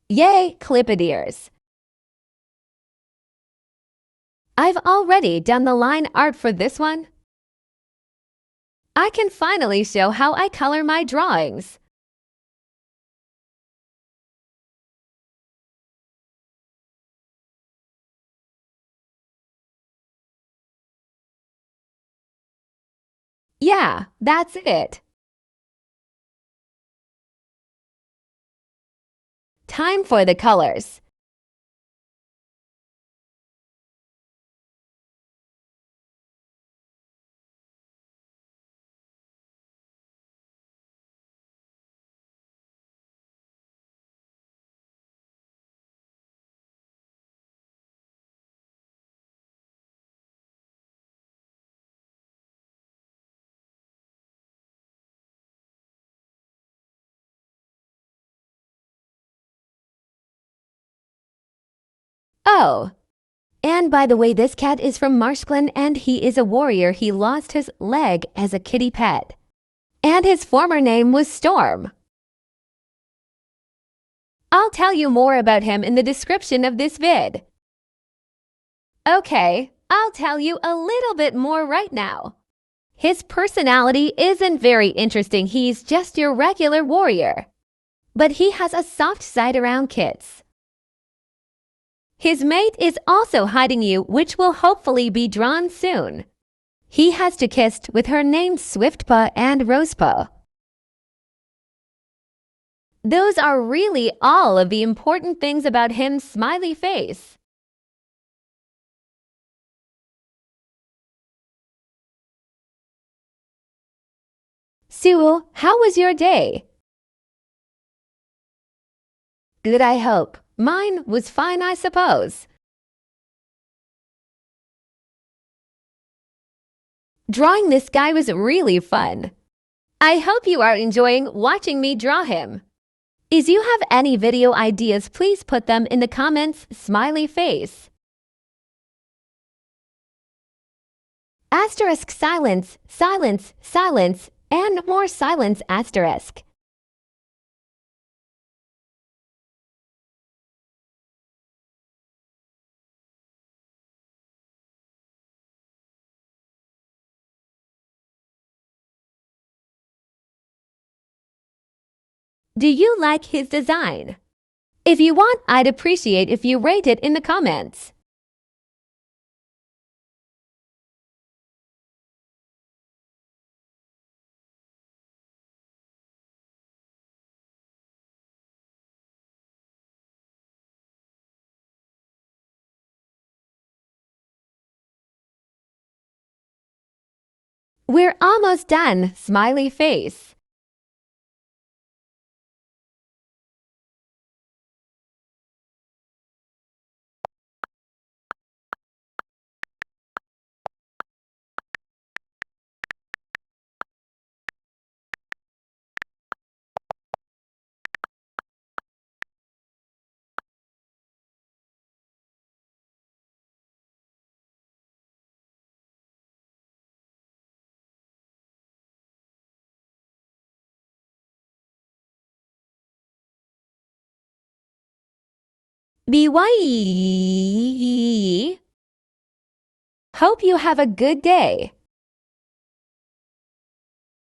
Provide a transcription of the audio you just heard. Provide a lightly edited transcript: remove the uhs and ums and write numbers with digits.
Yay, clipped ears! I've already done the line art for this one. I can finally show how I color my drawings. Yeah, that's it. Time for the colors. Oh, and by the way, this cat is from MarshClan and he is a warrior. He lost his leg as a kitty pet. And his former name was Storm. I'll tell you more about him in the description of this vid. Okay, I'll tell you a little bit more right now. His personality isn't very interesting. He's just your regular warrior. But he has a soft side around kids. His mate is also hiding you, which will hopefully be drawn soon. He has to kiss with her named Swiftpaw and Rosepaw. Those are really all of the important things about him. Smiley face. Sue, how was your day? Good, I hope. Mine was fine, I suppose. Drawing this guy was really fun. I hope you are enjoying watching me draw him. If you have any video ideas, please put them in the comments. Smiley face. Asterisk silence, silence, silence, and more silence asterisk. Do you like his design? If you want, I'd appreciate if you rate it in the comments. We're almost done. Smiley face. BYE. Hope you have a good day.